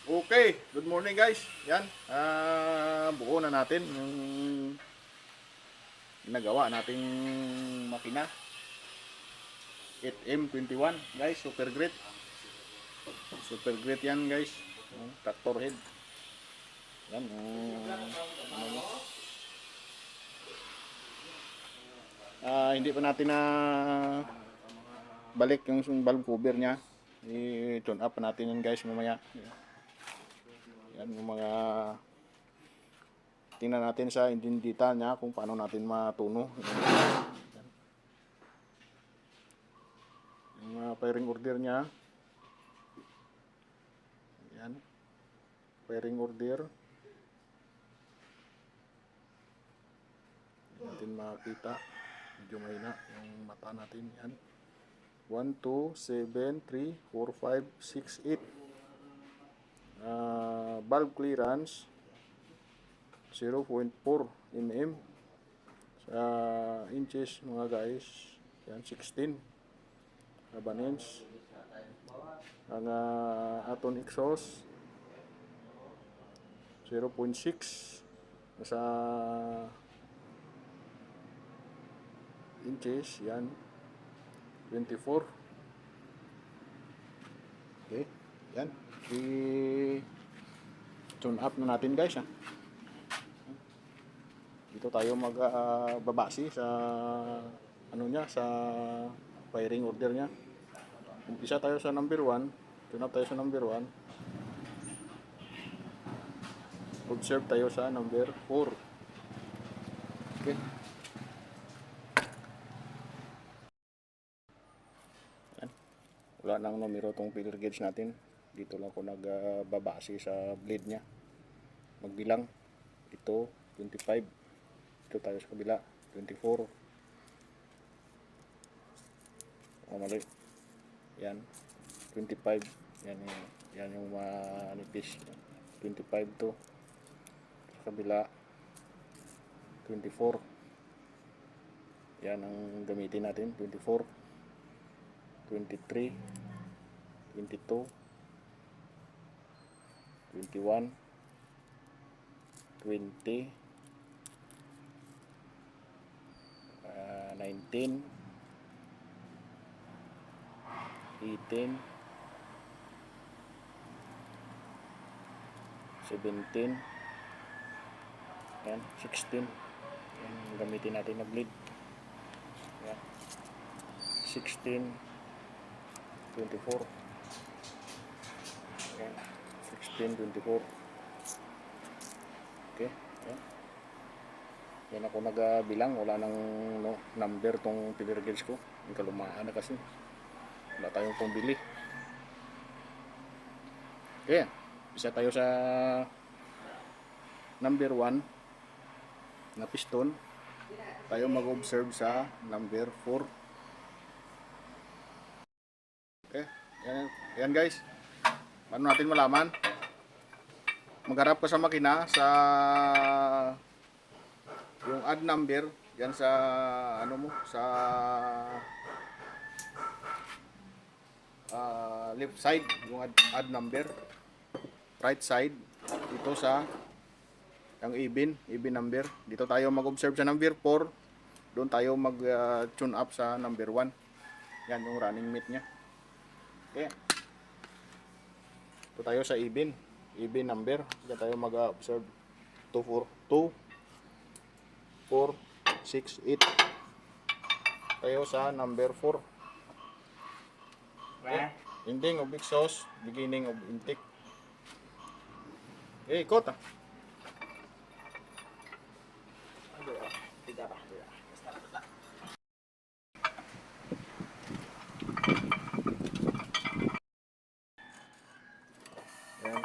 Okay, good morning guys. Yan, buo na natin yung nagawa nating makina. 8M21 guys, super great. Super great yan guys. Tractor head. Yan, hindi pa natin na balik yung valve cover niya. I-tune up natin yan guys mamaya. Yan yung mga tingnan natin sa engine data niya kung paano natin matuno. Yung firing order niya. Yan. Firing order. Hindi natin makita. Medyo mahina yung mata natin. Yan. 1, 2, 7, 3, 4, 5, 6, 8. Valve clearance 0.4 mm sa inches mga guys. Yan 16 7 inch. Ang aton exhaust 0.6 sa inches. Yan 24. Okay, yan i-tune up na natin guys. Dito tayo magbabase sa ano niya, sa firing order niya. Umpisa tayo sa number 1, tune up tayo sa number 1. Observe tayo sa number 4. Okay. Yan. Wala nang numero tong feeler gauge natin. Dito lang ako nagbabase sa blade niya. Magbilang. Ito 25. Ito tayo sa kabila 24. Mali. Yan 25. Yan yung manipis. 25 to sa kabila 24. Yan ang gamitin natin. 24, 23, 22, 21, 20, 19, 18, 17, yan, 16. Yan, gamitin natin na bleed. Yan, 16, 24. Yan, 16, 24. Okay, yan. Yan ako nagbilang, wala nang number tong feeler gauge ko. Yung kalumaan na kasi. Wala tayong pambili. Okay, isa tayo sa number 1 na piston. Tayo mag-observe sa number 4. Okay, yan guys. Paano natin malaman? Magharap ka sa makina sa yung add number yan sa ano mo sa left side yung add number, right side dito sa yung even number. Dito tayo mag-observe sa number 4. Doon tayo mag-tune up sa number 1. Yan yung running mate nya. Okay. Dito tayo sa even number. Dito tayo mag-observe 2, 4, 6, 8. Tayo sa number 4. Okay. Ending of exhaust, beginning of intake. Okay, ikot Yan.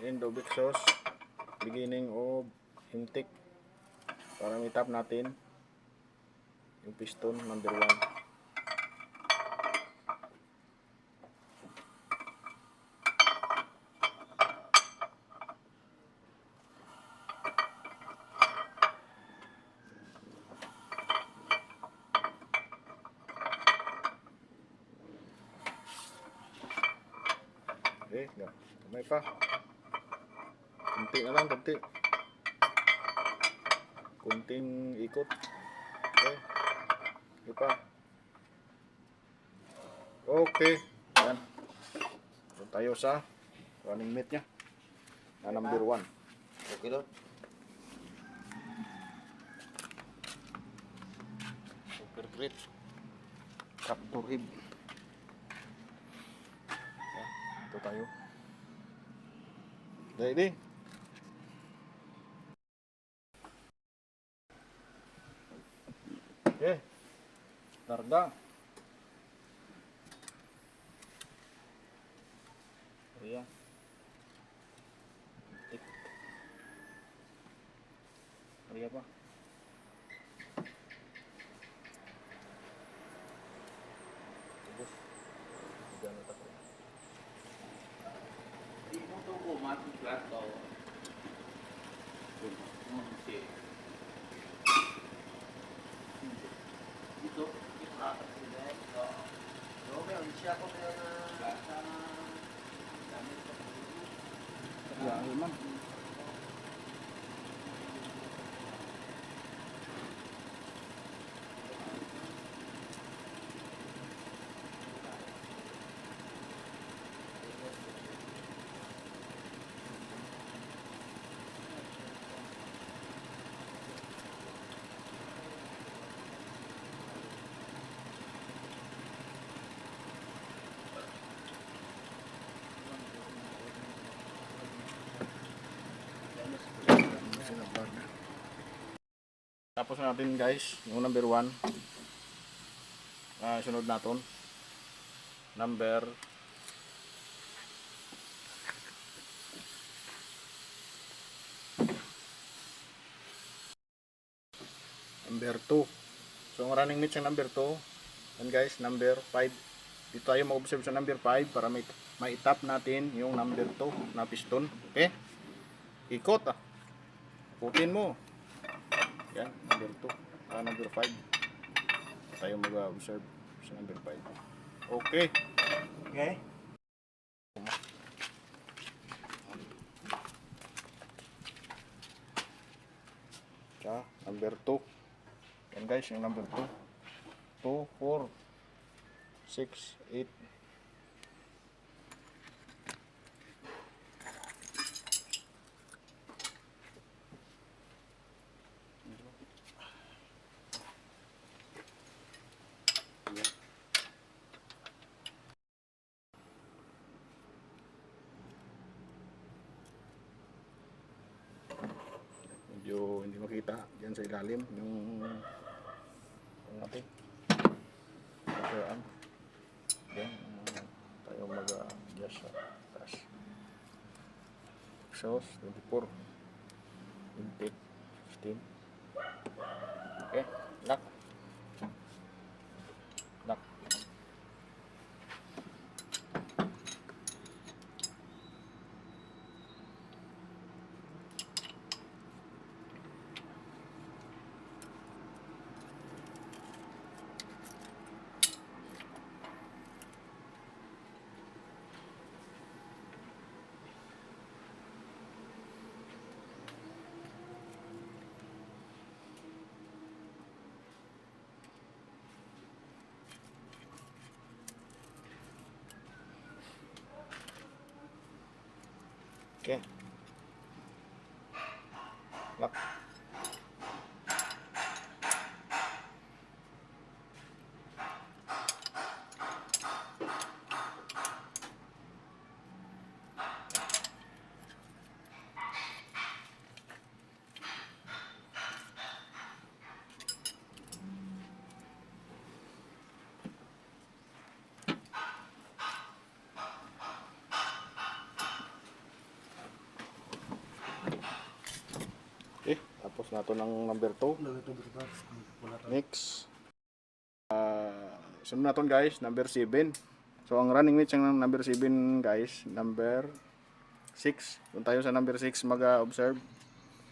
End of exhaust, beginning of intake. Para i-tap natin yung piston number 1. Okay, kamay pa. Kunti na lang, kunti. Kunting ikot. Okay. Di pa. Okay. Yan. Doon tayo sa running mate niya. Na number 1. Okay lang. Super great. Capture him. Yan. Ito tayo. Ready? Okay. Larga. Ayan. Tik. Ayan pa. Tubos. Diyan na tayo. Di mo ito po, matutlat ko. Dito, ito atas sila. So, meron siya ko na sama gamit ko. Ayan, man. Tapos natin guys, yung number 1. Sunod natin. Number number 2. So ang running mate sa number 2. And guys, number 5. Dito tayo mag-observe sa number 5 para ma-tap natin yung number 2 na piston. Okay? Ikot ah. Ikutin mo. Yan, number 2. Number 5. Tayo mag-observe sa number 5. Okay. Okay? Sa number 2. Yan guys, yung number 2. 2, 4, 6, 8. Medyo hindi makita dyan sa ilalim yung natin yan tayo mag-adjust sa taas. Exhaust 24 intake 15. Okay, lock lock. Okay. Lock. Okay, tapos nato ng number 2. Next. Sunod natin guys, number 7. So ang running mates ng number 7 guys, number 6. Doon tayo sa number 6 mag-observe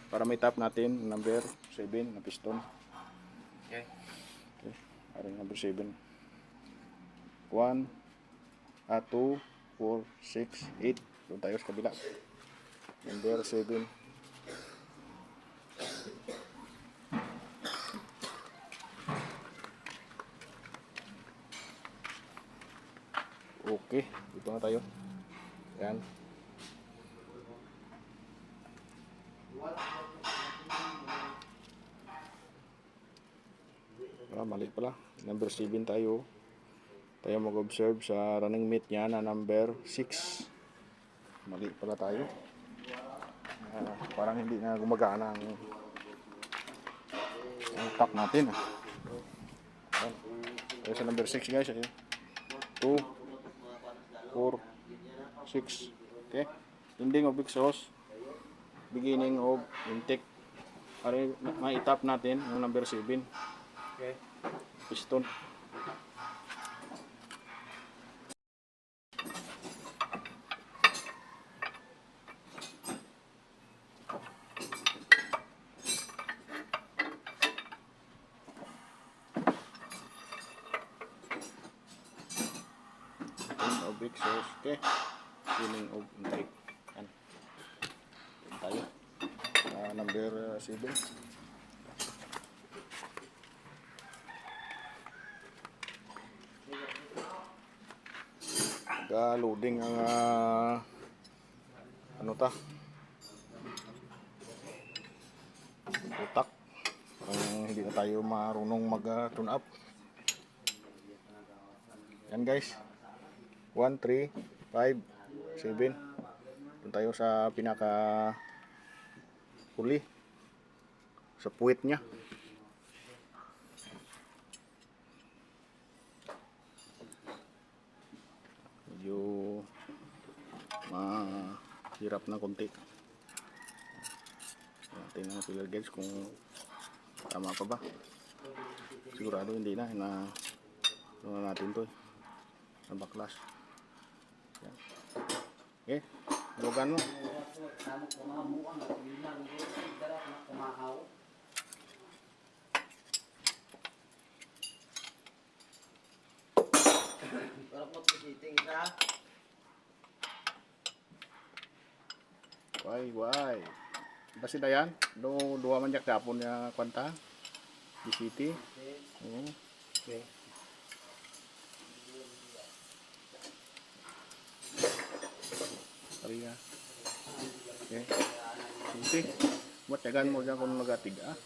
para may tap natin number 7 na piston. Okay. Okay, aring number 7. 1, 2, 4, 6, 8. Doon tayo sa kabila. Number 7. Okay, dito na tayo. Yan. Mali pala. Number 7 tayo. Tayo mag-observe sa running mate niya na number 6. Mali pala tayo. Parang hindi na gumagana ang tap natin. Yan. Tayo sa number 6 guys. 2, 4, 6. Okay. Ending of exhaust. Beginning of intake. Para ma-tap natin yung number 7. Okay. Piston. End of exhaust. Okay. Beginning of intake. Yan. Yan tayo. Number 7. Loading ang ano ta utak, hindi na tayo marunong mag tune up. Yan guys, 1, 3, 5, 7. Doon tayo sa pinaka huli sa puwit nya. Medyo mahirap na konti. Tingnan ang filler gauge kung tama pa ba. Sigurado hindi na ano natin to na backlash. Yan. Okay, lugan mo. Why? Basi na yan. Dua man yak kapon niya kwanta. Di city. Okay. Ariya. Okay. City. Buat jagan mo dyan kung nagatiga.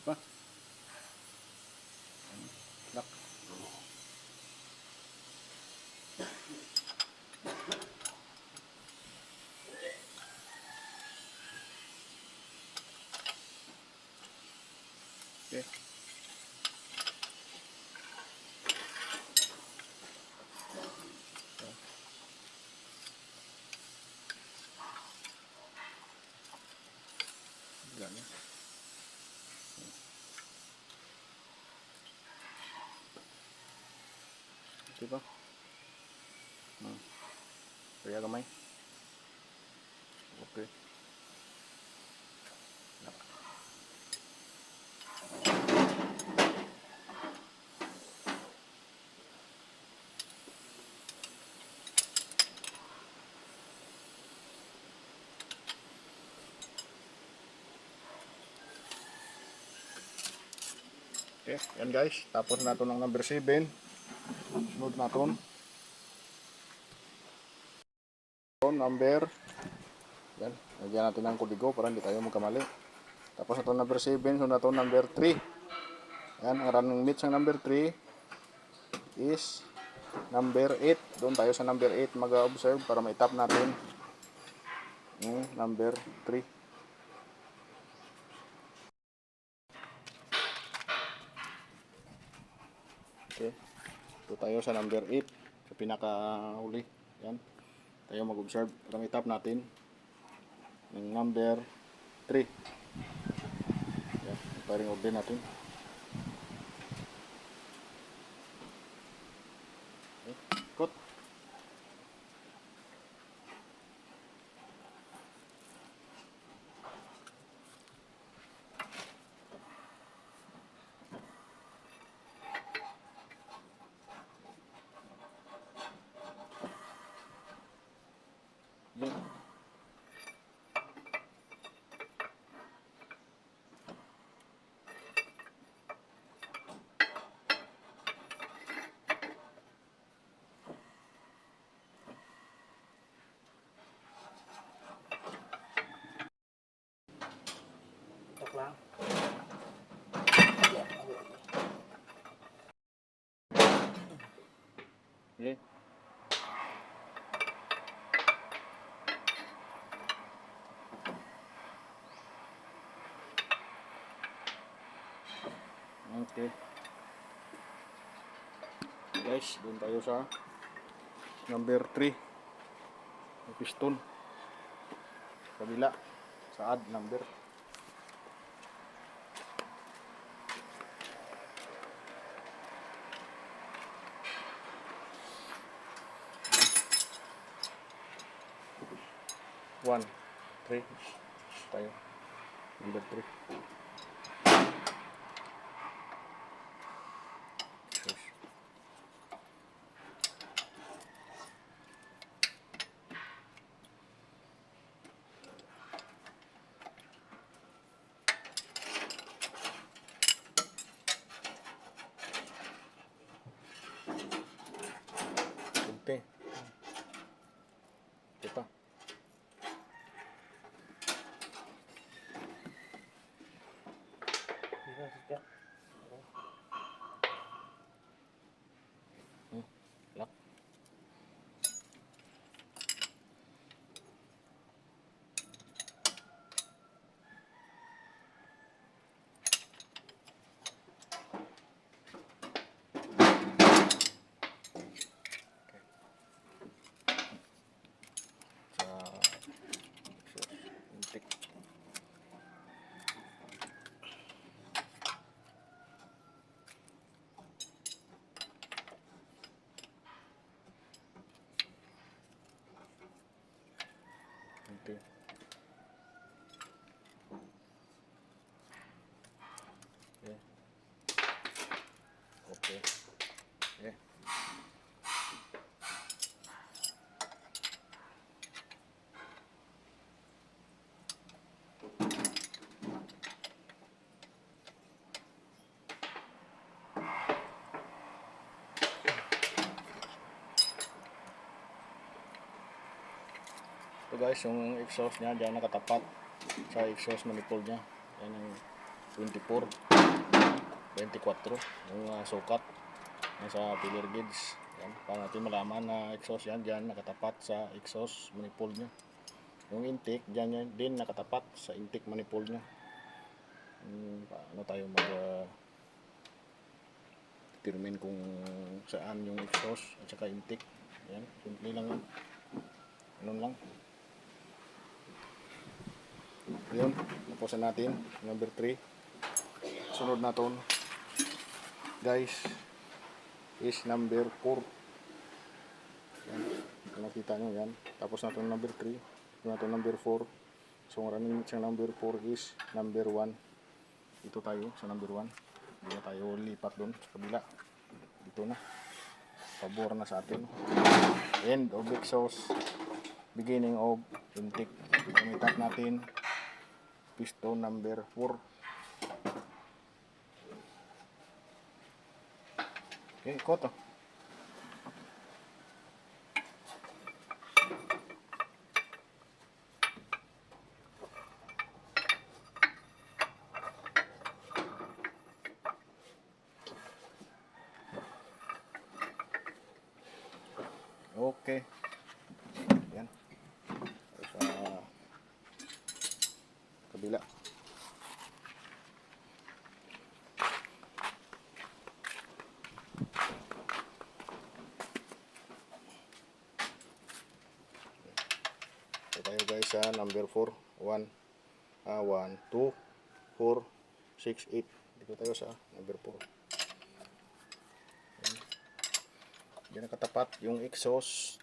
Diba? Lock. Okay. Ganyan. Diba? Kaya kamay. Okay. Lock. Okay, yan guys. Tapos natin ng number 7. Sunod natin. Number. Yan. Lagyan natin ng kodigo para hindi tayo magkamali. Tapos ito number 7. Sunod natin number 3. Yan. Ang running mate sa number 3 is number 8. Doon tayo sa number 8 mag-observe para ma-tap natin yung number 3. Okay. Ito tayo sa number 8. Sa pinaka-huli. Yan. Tayo mag-observe para ma-tap natin yung number 3. Yan. Paring order natin. Okay. Ikot. Joke lang. Okay. Okay. Guys, doon tayo sa number 3. Yung piston. Kabila. Sa add number. One, 3. Tayo. Number 3. Sus. Kunti. Ito pa. Bisa sejak. Lock. Intik. Intik. Okay. Okay. Okay. Ito guys, yung exhaust niya diyan nakatapat sa exhaust manifold niya. Yan ang 24, 24 yung sukat nasa filler gauge. Yan, para natin malaman na exhaust yan diyan nakatapat sa exhaust manifold niya. Yung intake diyan yan din nakatapat sa intake manifold niya. Paano tayo mag determine kung saan yung exhaust at saka intake. Yan, simple lang yun. Ganun lang. Yun, tapos natin number 3. Sunod na to guys is number 4. Yan, nakita nyo yan. Tapos na to number 3, na to number 4. So ang running sa number 4 is number 1. Dito tayo sa number 1. Hindi na tayo lipat doon sa kabila. Dito na, pabor na sa atin. End of exhaust, beginning of intake. Gamitan natin piston number 4. Okay, koto. Okay. Yan. Sa kabila. Tayo guys sa number 4. 1, 2, 4, 6, 8. Dito tayo sa number 4. Yan nakatapat yung exhaust.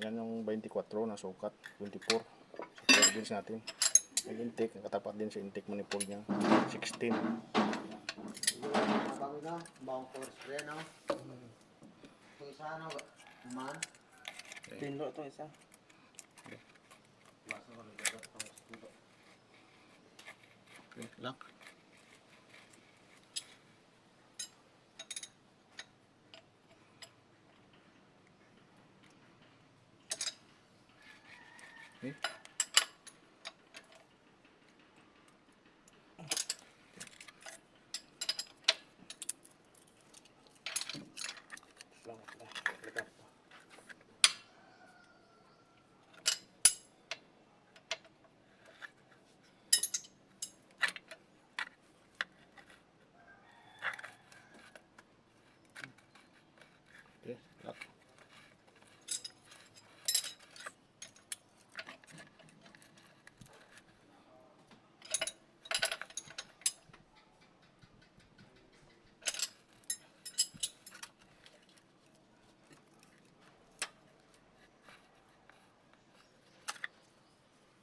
Yan yung 24 na sukat. 24 sa filler gauge natin. Yung intake nakatapat din sa intake manifold niya. 16. Bago na, bawang force spray no. Ito isa ano, man. Pinlo to isa. Okay, lock. Okay. Okay, lock.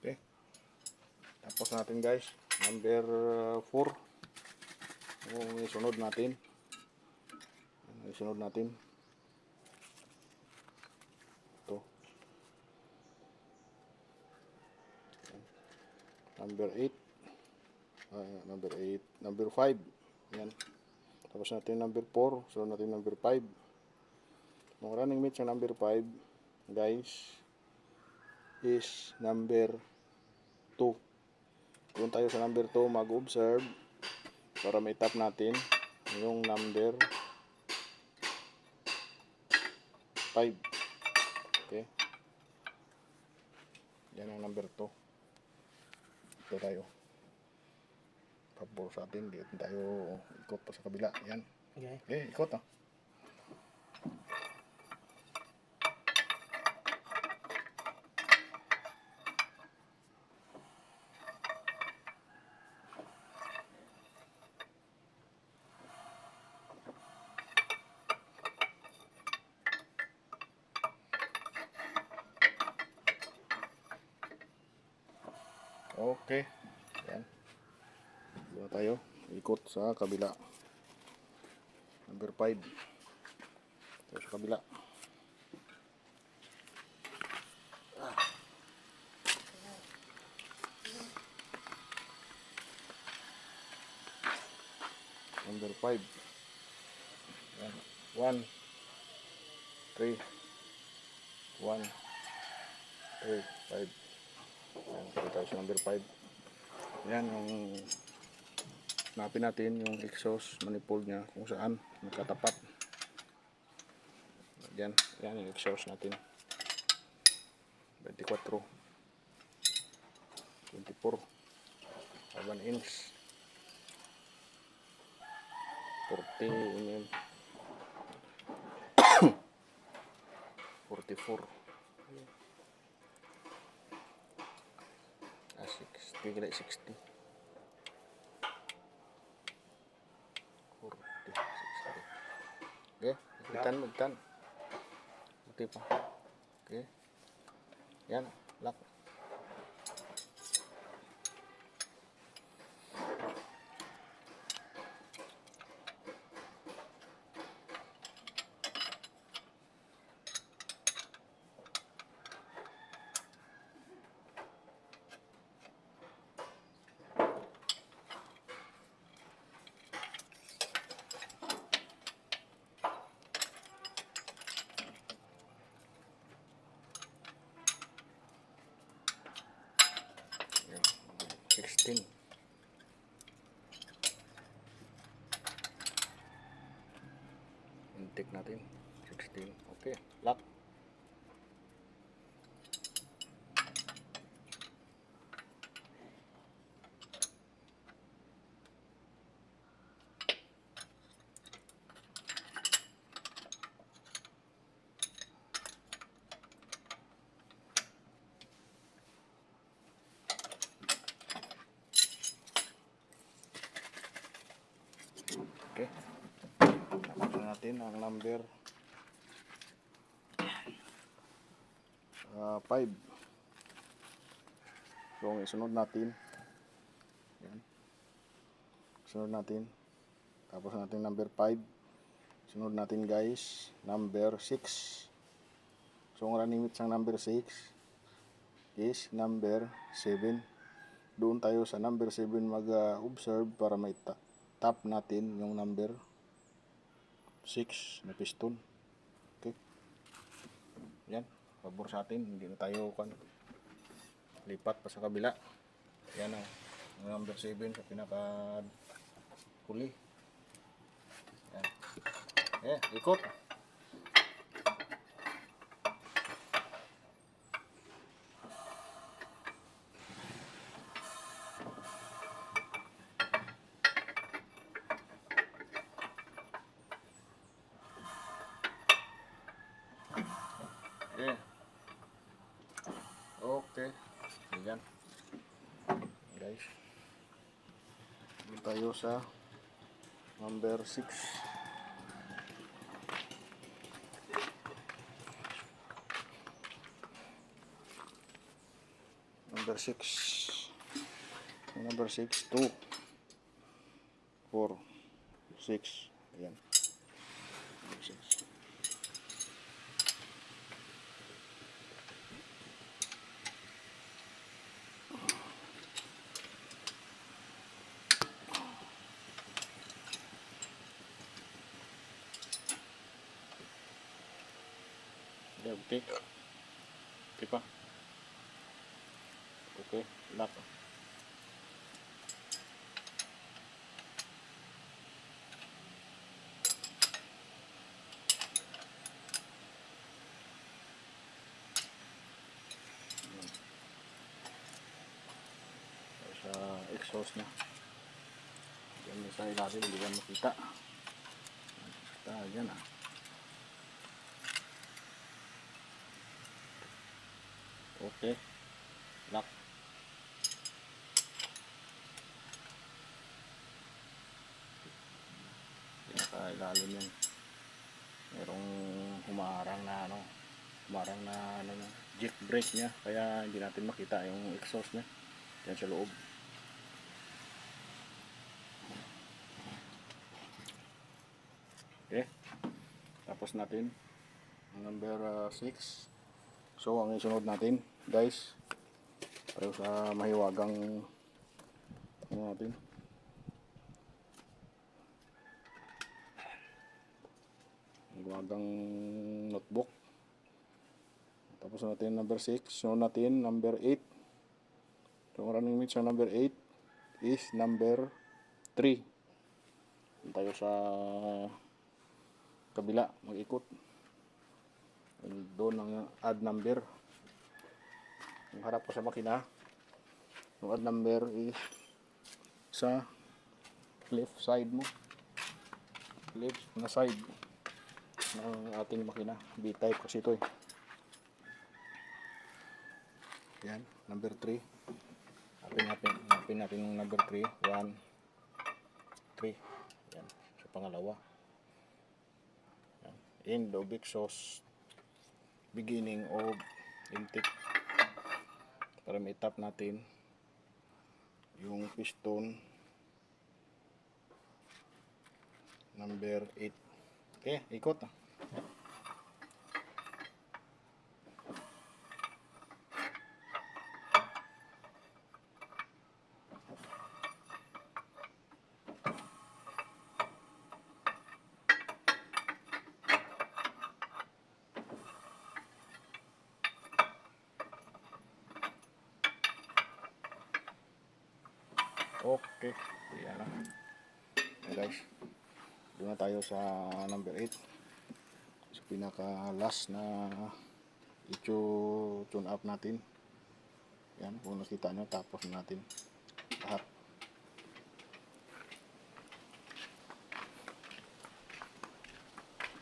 Okay. Tapos natin guys, number 4. Yung isunod natin. Isunod natin. Ito. Number 8. Number 8. Number 5. Yan. Tapos natin number 4. Sunod natin number 5. Yung running mate sa number 5, guys, is number 2. Doon tayo sa number 2 mag-observe para may-tap natin yung number 5. Okay. Yan ang number 2. Ito tayo. Pabor sa atin. Dito tayo ikot pa sa kabila. Yan. Okay. Okay, ikot ah. Okay. Yan. Dito tayo. Ikot sa kabila. Number 5. Ito sa kabila. Number 5. Yan. 1, 3, 1, 3, 5. Yan, dito tayo sa number 5. Yan yung napin natin yung exhaust manifold niya kung saan nakatapat. Yan, yan yung exhaust natin. 24, 24, 7 inch, 40 mm, 44. 60, like 60. 40, 60. Okay, magtan. Buti pa. Okay. Yan, lock. Yan, 16. Intake natin 16. Okay, lock. Okay. Tapos na natin ang number 5. So, ang isunod natin. Yan. Sunod natin. Tapos natin number 5. Sunod natin guys, number 6. So, ang running mate sa number 6 is number 7. Doon tayo sa number 7 mag-observe para may tap natin yung number 6 na piston. Okay. Yan. Pabor sa atin. Hindi na tayo lipat pa sa kabila. Yan ang number 7 sa pinaka huli. Yan. Ikot. guys. Doon tayo sa number 6. Number 6. Number 6, 2, 4, 6. Ayan. Number 6. Okay. Okay pa. Okay. Lock. Sa exhaust na. Yan sa ilalim, hindi ka makita. Basta dyan ah. Okay. Lock. Yan sa ilalim yan. Merong humarang na jack brake niya. Kaya hindi natin makita yung exhaust niya. Yan sa loob. Okay. Tapos natin ang number 6. So ang isunod natin guys, tayo sa mahiwagang natin. Mahiwagang notebook. Tapos natin number 6. Sunod natin number 8. So ang running mate sa number 8 is number 3. Tayo sa kabila, mag-ikot. Doon ang add number. Yung harap ko sa makina, yung add number is sa left side mo. Left na side ng ating makina. B-type kasi ito eh. Yan, number 3. Hanapin natin yung number 3. 1, 3. Yan, sa pangalawa. Yan. End of exhaust. Beginning of intake. Para ma-tap natin yung piston number 8. Okay, ikot na. Okay, yan na. Guys, doon na tayo sa number 8. Sa pinaka last na i-tune up natin. Yan, kung nakita nyo, tapos natin lahat.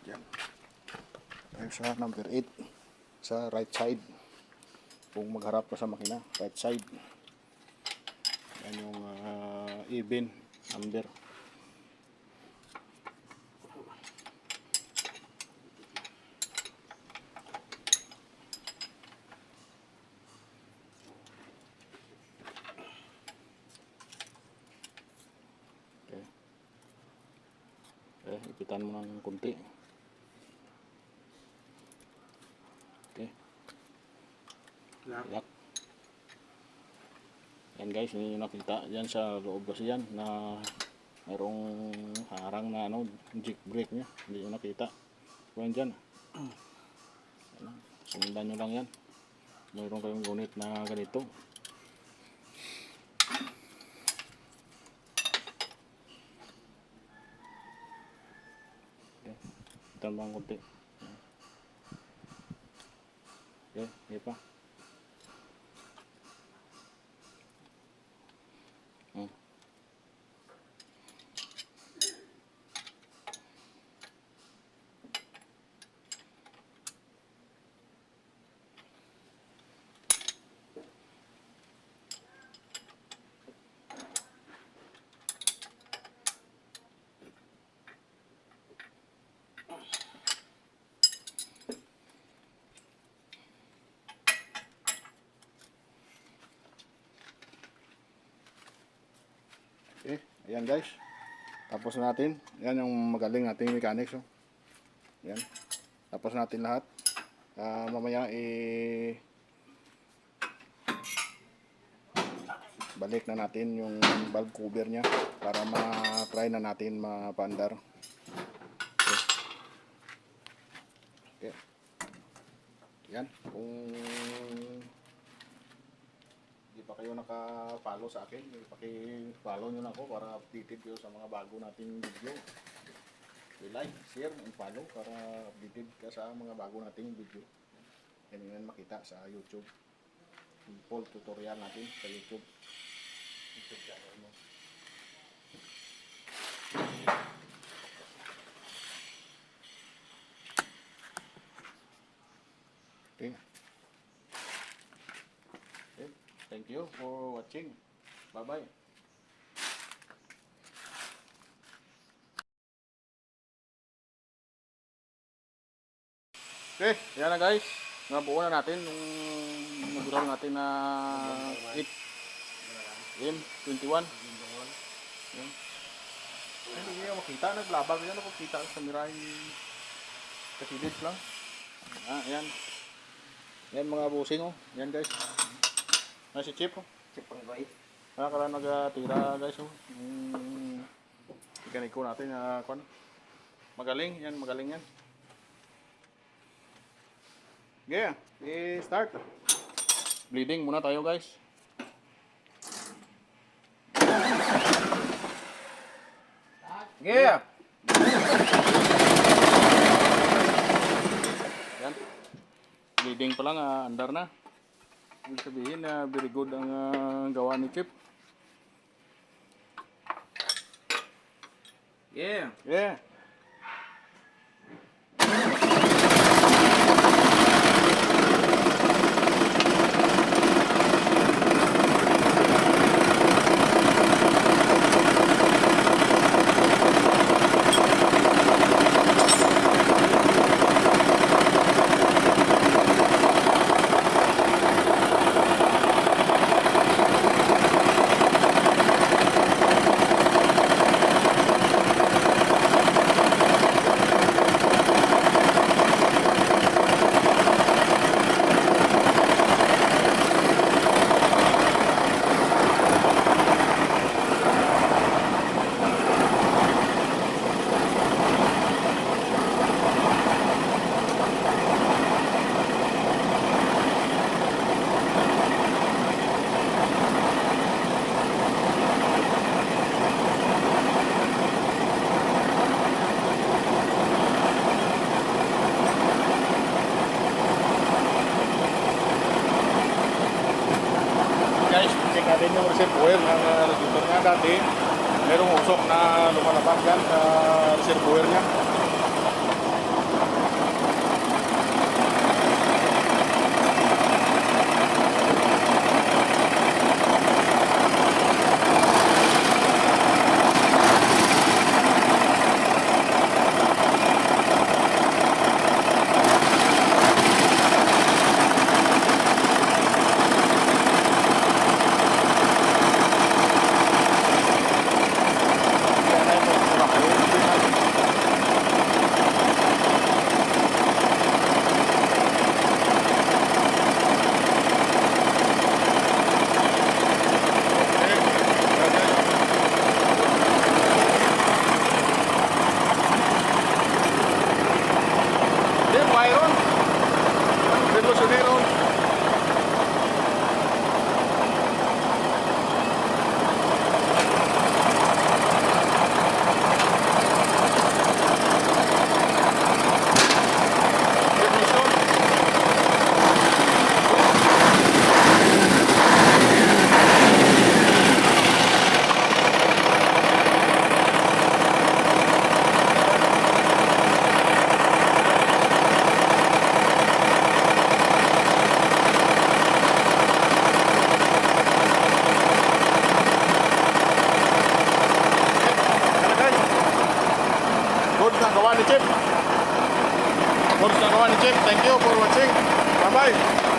Yan. Tayo sa number 8. Sa right side. Kung magharap ka sa makina, right side. Yan yung even number. Okay. Okay, ipitan mo ng kunti. Okay. Lock. Yan guys, hindi nyo nakita yan sa loob kasi yan na mayroong harang na jack brake nya, hindi nyo nakita. Yan dyan, sundan nyo lang yan. Mayroon kayong unit na ganito. Okay, tambang konti. Okay, hindi pa. Okay, ayan guys. Tapos na natin. Yan yung magaling nating mechanics. Oh. Yan. Tapos natin lahat. Mamaya balik na natin yung valve cover niya para ma-try na natin mapaandar. Okay. Yan. Kung hindi pa kayo naka-follow sa akin, paki-follow nyo na ako para updated kayo sa mga bago nating video. I-like, share, and follow para updated ka sa mga bago nating video. Yan yun makita sa YouTube. Yung full tutorial natin sa YouTube. YouTube channel mo. Okay. Okay. Thank you for watching. Bye-bye. Okay, yan na guys. Nabuo na natin yung nag-roll natin na 8M21. Yan. Hindi nyo makita, naglabag yan ako kita sa miray kasilid lang. Yan. Yan mga busing oh. Yan guys. Si Chip oh. Chip ang goy. Kaya nagtira guys oh. Mekaniko natin magaling yan. Yeah, start. Bleeding muna tayo guys. Yeah. Yan. Bleeding pa lang, andar na. Ibig sabihin na very good ang gawa ni Chip. Yeah. Yeah. Guys, check natin yung reservoir ng radiator niya dati. Merong usok na lumalabas yan sa reservoir niya. Chip. Thank you for watching. Bye-bye.